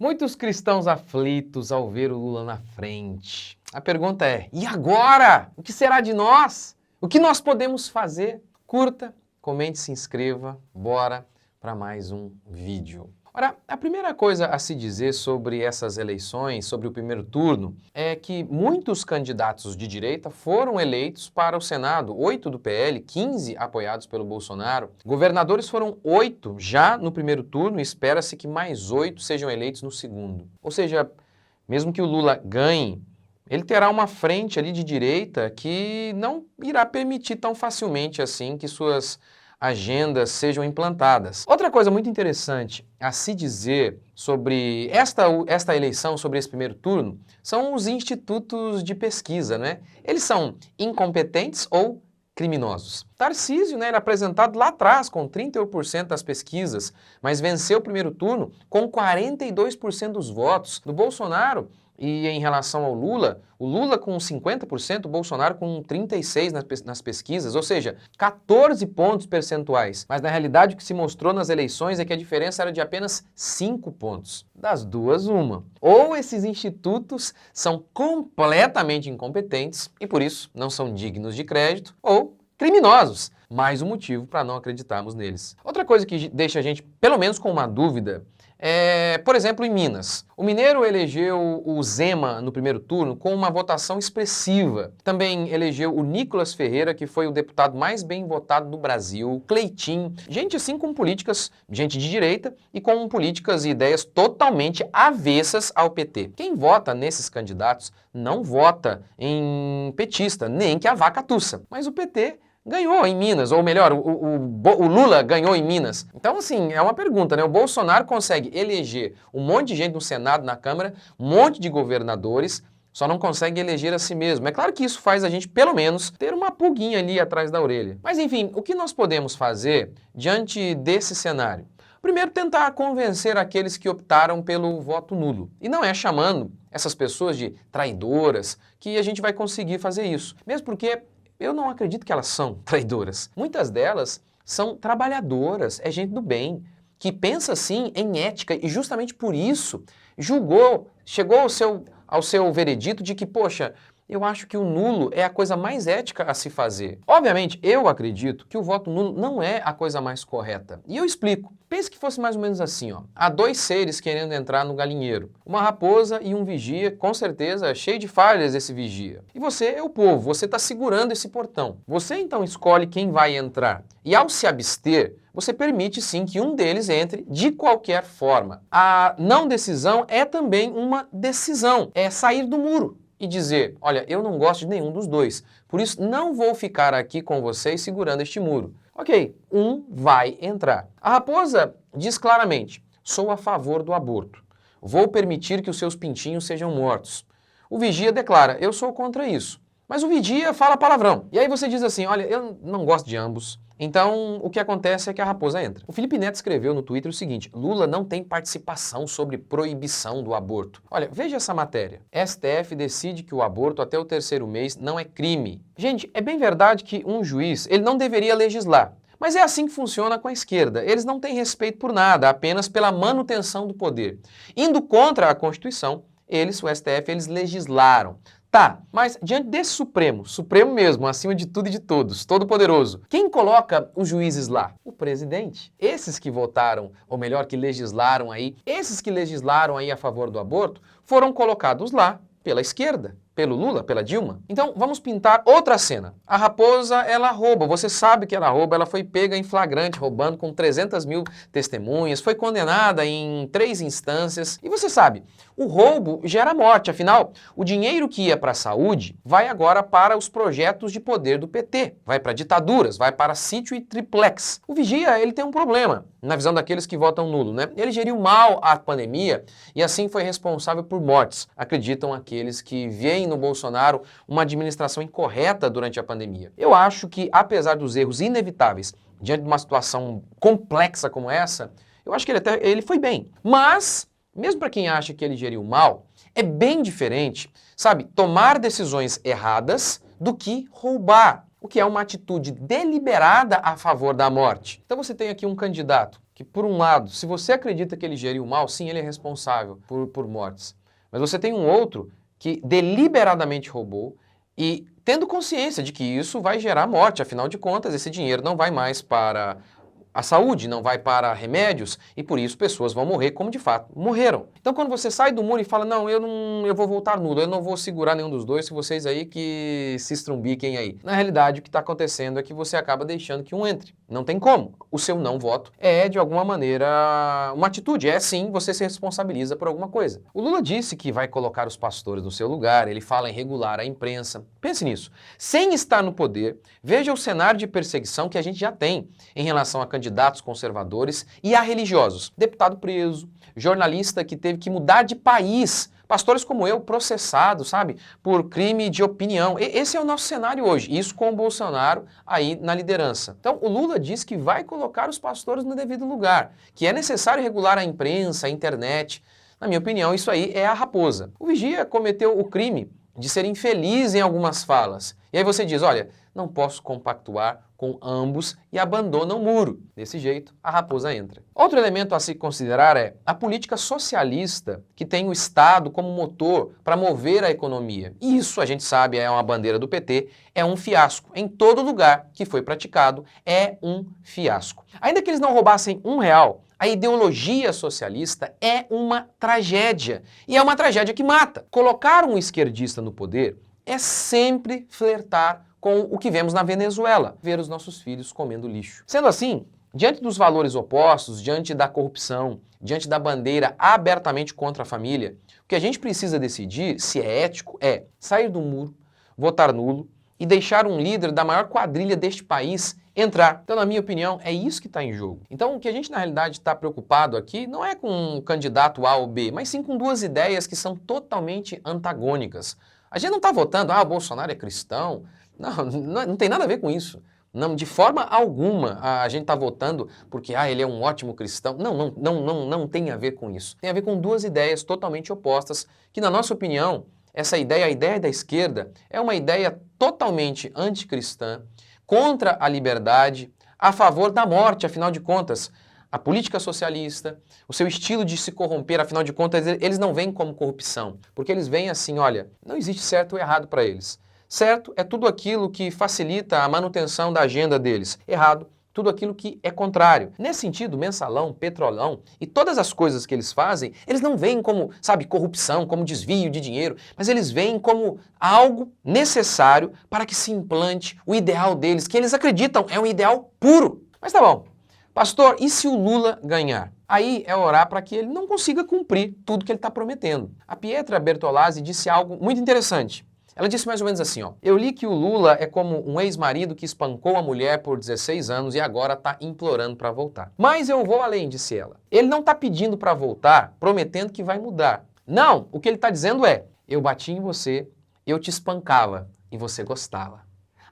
Muitos cristãos aflitos ao ver o Lula na frente. A pergunta é, e agora? O que será de nós? O que nós podemos fazer? Curta, comente, se inscreva, bora para mais um vídeo. Ora, a primeira coisa a se dizer sobre essas eleições, sobre o primeiro turno, é que muitos candidatos de direita foram eleitos para o Senado, 8 do PL, 15 apoiados pelo Bolsonaro. Governadores foram 8 já no primeiro turno e espera-se que mais 8 sejam eleitos no segundo. Ou seja, mesmo que o Lula ganhe, ele terá uma frente ali de direita que não irá permitir tão facilmente assim que suas agendas sejam implantadas. Outra coisa muito interessante a se dizer sobre esta eleição, sobre esse primeiro turno, são os institutos de pesquisa, né? Eles são incompetentes ou criminosos. Tarcísio, né, era apresentado lá atrás com 31% das pesquisas, mas venceu o primeiro turno com 42% dos votos. Do Bolsonaro, e em relação ao Lula, o Lula com 50%, o Bolsonaro com 36% nas pesquisas, ou seja, 14 pontos percentuais. Mas na realidade o que se mostrou nas eleições é que a diferença era de apenas 5 pontos. Das duas, uma. Ou esses institutos são completamente incompetentes e por isso não são dignos de crédito, ou criminosos. Mais um motivo para não acreditarmos neles. Outra coisa que deixa a gente, pelo menos com uma dúvida, por exemplo, em Minas. O mineiro elegeu o Zema no primeiro turno com uma votação expressiva. Também elegeu o Nicolas Ferreira, que foi o deputado mais bem votado do Brasil, o Cleitinho. Gente assim com políticas, gente de direita e com políticas e ideias totalmente avessas ao PT. Quem vota nesses candidatos não vota em petista, nem que a vaca tussa. Mas o PT ganhou em Minas, ou melhor, o Lula ganhou em Minas. Então, assim, é uma pergunta, né? O Bolsonaro consegue eleger um monte de gente no Senado, na Câmara, um monte de governadores, só não consegue eleger a si mesmo. É claro que isso faz a gente, pelo menos, ter uma pulguinha ali atrás da orelha. Mas, enfim, o que nós podemos fazer diante desse cenário? Primeiro, tentar convencer aqueles que optaram pelo voto nulo. E não é chamando essas pessoas de traidoras que a gente vai conseguir fazer isso. Mesmo porque eu não acredito que elas são traidoras. Muitas delas são trabalhadoras, é gente do bem, que pensa sim em ética e justamente por isso chegou ao seu veredito de que, poxa, eu acho que o nulo é a coisa mais ética a se fazer. Obviamente, eu acredito que o voto nulo não é a coisa mais correta. E eu explico. Pense que fosse mais ou menos assim, ó. Há dois seres querendo entrar no galinheiro. Uma raposa e um vigia, com certeza cheio de falhas esse vigia. E você é o povo, você está segurando esse portão. Você então escolhe quem vai entrar. E ao se abster, você permite sim que um deles entre de qualquer forma. A não decisão é também uma decisão, é sair do muro e dizer, olha, eu não gosto de nenhum dos dois, por isso não vou ficar aqui com vocês segurando este muro. Ok, um vai entrar. A raposa diz claramente, sou a favor do aborto, vou permitir que os seus pintinhos sejam mortos. O vigia declara, eu sou contra isso, mas o vigia fala palavrão. E aí você diz assim, olha, eu não gosto de ambos. Então, o que acontece é que a raposa entra. O Felipe Neto escreveu no Twitter o seguinte, Lula não tem participação sobre proibição do aborto. Olha, veja essa matéria. STF decide que o aborto até o 3º mês não é crime. Gente, é bem verdade que um juiz, ele não deveria legislar. Mas é assim que funciona com a esquerda. Eles não têm respeito por nada, apenas pela manutenção do poder. Indo contra a Constituição, eles, o STF, eles legislaram. Tá, mas diante desse Supremo mesmo, acima de tudo e de todos, todo-poderoso, quem coloca os juízes lá? O presidente. Esses que votaram, ou melhor, que legislaram aí, a favor do aborto, foram colocados lá pela esquerda, pelo Lula, pela Dilma. Então, vamos pintar outra cena. A raposa, ela rouba. Você sabe que ela rouba. Ela foi pega em flagrante, roubando com 300 mil testemunhas. Foi condenada em 3 instâncias. E você sabe, o roubo gera morte. Afinal, o dinheiro que ia para a saúde vai agora para os projetos de poder do PT. Vai para ditaduras, vai para sítio e triplex. O vigia, ele tem um problema, na visão daqueles que votam nulo, né? Ele geriu mal a pandemia e assim foi responsável por mortes. Acreditam aqueles que veem no Bolsonaro uma administração incorreta durante a pandemia. Eu acho que, apesar dos erros inevitáveis diante de uma situação complexa como essa, eu acho que ele foi bem. Mas, mesmo para quem acha que ele geriu mal, é bem diferente, sabe, tomar decisões erradas do que roubar, o que é uma atitude deliberada a favor da morte. Então você tem aqui um candidato que, por um lado, se você acredita que ele geriu mal, sim, ele é responsável por mortes. Mas você tem um outro que deliberadamente roubou e tendo consciência de que isso vai gerar morte, afinal de contas, esse dinheiro não vai mais para a saúde, não vai para remédios e por isso pessoas vão morrer como de fato morreram. Então quando você sai do muro e fala, não, eu vou voltar nulo, eu não vou segurar nenhum dos dois, se vocês aí que se estrumbiquem aí. Na realidade o que está acontecendo é que você acaba deixando que um entre. Não tem como. O seu não voto é de alguma maneira uma atitude, é sim, você se responsabiliza por alguma coisa. O Lula disse que vai colocar os pastores no seu lugar, ele fala em regular a imprensa. Pense nisso. Sem estar no poder, veja o cenário de perseguição que a gente já tem em relação a candidatos conservadores e a religiosos. Deputado preso, jornalista que teve que mudar de país, pastores como eu processados, sabe, por crime de opinião. Esse é o nosso cenário hoje, isso com o Bolsonaro aí na liderança. Então o Lula diz que vai colocar os pastores no devido lugar, que é necessário regular a imprensa, a internet. Na minha opinião, isso aí é a raposa. O Vigia cometeu o crime de ser infeliz em algumas falas. E aí você diz, olha, não posso compactuar com ambos e abandona o muro. Desse jeito, a raposa entra. Outro elemento a se considerar é a política socialista que tem o Estado como motor para mover a economia. E isso, a gente sabe, é uma bandeira do PT, é um fiasco. Em todo lugar que foi praticado, é um fiasco. Ainda que eles não roubassem R$1, a ideologia socialista é uma tragédia. E é uma tragédia que mata. Colocar um esquerdista no poder é sempre flertar com o que vemos na Venezuela, ver os nossos filhos comendo lixo. Sendo assim, diante dos valores opostos, diante da corrupção, diante da bandeira abertamente contra a família, o que a gente precisa decidir, se é ético, é sair do muro, votar nulo e deixar um líder da maior quadrilha deste país entrar. Então, na minha opinião, é isso que está em jogo. Então, o que a gente, na realidade, está preocupado aqui não é com um candidato A ou B, mas sim com duas ideias que são totalmente antagônicas. A gente não está votando, o Bolsonaro é cristão. Não tem nada a ver com isso. Não, de forma alguma a gente está votando porque ele é um ótimo cristão. Não tem a ver com isso. Tem a ver com duas ideias totalmente opostas que, na nossa opinião, essa ideia, a ideia da esquerda, é uma ideia totalmente anticristã, contra a liberdade, a favor da morte, afinal de contas. A política socialista, o seu estilo de se corromper, afinal de contas, eles não veem como corrupção, porque eles veem assim, olha, não existe certo ou errado para eles. Certo é tudo aquilo que facilita a manutenção da agenda deles. Errado, tudo aquilo que é contrário. Nesse sentido, mensalão, petrolão e todas as coisas que eles fazem, eles não veem como, sabe, corrupção, como desvio de dinheiro, mas eles veem como algo necessário para que se implante o ideal deles, que eles acreditam é um ideal puro. Mas tá bom. Pastor, e se o Lula ganhar? Aí é orar para que ele não consiga cumprir tudo que ele está prometendo. A Pietra Bertolazzi disse algo muito interessante. Ela disse mais ou menos assim, eu li que o Lula é como um ex-marido que espancou a mulher por 16 anos e agora está implorando para voltar. Mas eu vou além, disse ela. Ele não está pedindo para voltar, prometendo que vai mudar. Não, o que ele está dizendo é, eu bati em você, eu te espancava e você gostava.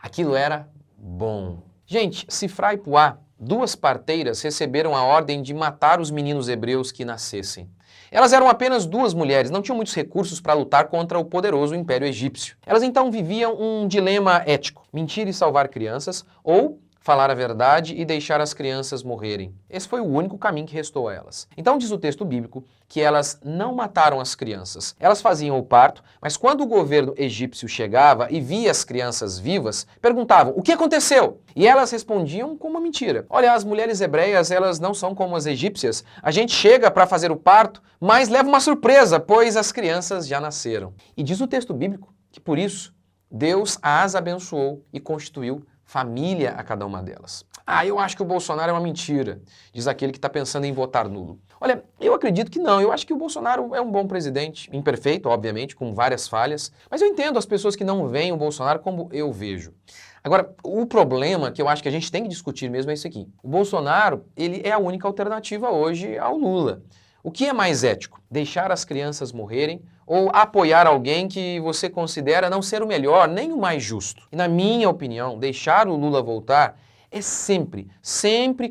Aquilo era bom. Gente, Sifrá e Puá, duas parteiras receberam a ordem de matar os meninos hebreus que nascessem. Elas eram apenas duas mulheres, não tinham muitos recursos para lutar contra o poderoso Império Egípcio. Elas então viviam um dilema ético: mentir e salvar crianças ou falar a verdade e deixar as crianças morrerem. Esse foi o único caminho que restou a elas. Então diz o texto bíblico que elas não mataram as crianças. Elas faziam o parto, mas quando o governo egípcio chegava e via as crianças vivas, perguntavam, o que aconteceu? E elas respondiam com uma mentira. Olha, as mulheres hebreias, elas não são como as egípcias. A gente chega para fazer o parto, mas leva uma surpresa, pois as crianças já nasceram. E diz o texto bíblico que por isso Deus as abençoou e constituiu família a cada uma delas. Eu acho que o Bolsonaro é uma mentira, diz aquele que está pensando em votar nulo. Olha, eu acredito que não, eu acho que o Bolsonaro é um bom presidente, imperfeito, obviamente, com várias falhas, mas eu entendo as pessoas que não veem o Bolsonaro como eu vejo. Agora, o problema que eu acho que a gente tem que discutir mesmo é isso aqui. O Bolsonaro, ele é a única alternativa hoje ao Lula. O que é mais ético? Deixar as crianças morrerem ou apoiar alguém que você considera não ser o melhor, nem o mais justo? E na minha opinião, deixar o Lula voltar é sempre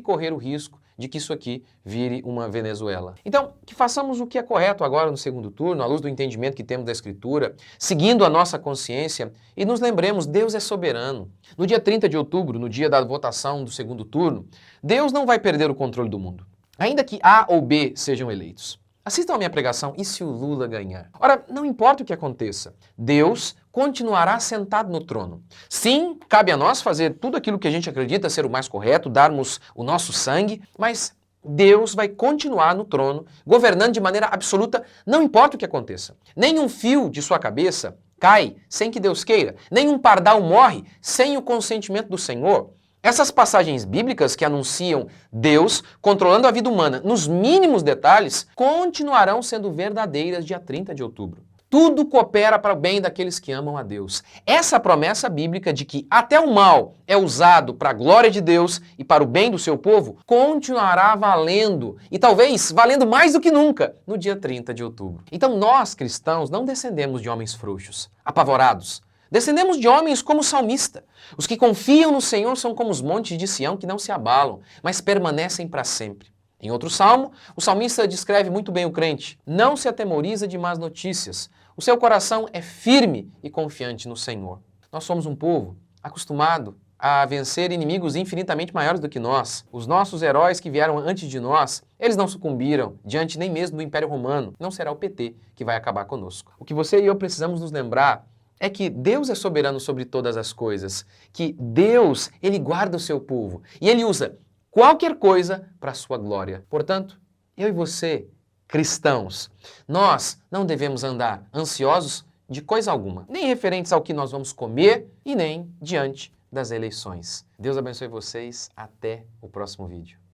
correr o risco de que isso aqui vire uma Venezuela. Então, que façamos o que é correto agora no segundo turno, à luz do entendimento que temos da Escritura, seguindo a nossa consciência e nos lembremos, Deus é soberano. No dia 30 de outubro, no dia da votação do segundo turno, Deus não vai perder o controle do mundo. ainda que A ou B sejam eleitos. Assistam a minha pregação, e se o Lula ganhar? Ora, não importa o que aconteça, Deus continuará sentado no trono. Sim, cabe a nós fazer tudo aquilo que a gente acredita ser o mais correto, darmos o nosso sangue, mas Deus vai continuar no trono, governando de maneira absoluta, não importa o que aconteça. Nenhum fio de sua cabeça cai sem que Deus queira, nenhum pardal morre sem o consentimento do Senhor. Essas passagens bíblicas que anunciam Deus controlando a vida humana nos mínimos detalhes continuarão sendo verdadeiras dia 30 de outubro. Tudo coopera para o bem daqueles que amam a Deus. Essa promessa bíblica de que até o mal é usado para a glória de Deus e para o bem do seu povo continuará valendo, e talvez valendo mais do que nunca, no dia 30 de outubro. Então nós, cristãos, não descendemos de homens frouxos, apavorados. Descendemos de homens como o salmista. Os que confiam no Senhor são como os montes de Sião que não se abalam, mas permanecem para sempre. Em outro salmo, o salmista descreve muito bem o crente. Não se atemoriza de más notícias. O seu coração é firme e confiante no Senhor. Nós somos um povo acostumado a vencer inimigos infinitamente maiores do que nós. Os nossos heróis que vieram antes de nós, eles não sucumbiram diante nem mesmo do Império Romano. Não será o PT que vai acabar conosco. O que você e eu precisamos nos lembrar é que Deus é soberano sobre todas as coisas, que Deus, Ele guarda o seu povo e Ele usa qualquer coisa para a sua glória. Portanto, eu e você, cristãos, nós não devemos andar ansiosos de coisa alguma, nem referentes ao que nós vamos comer e nem diante das eleições. Deus abençoe vocês. Até o próximo vídeo.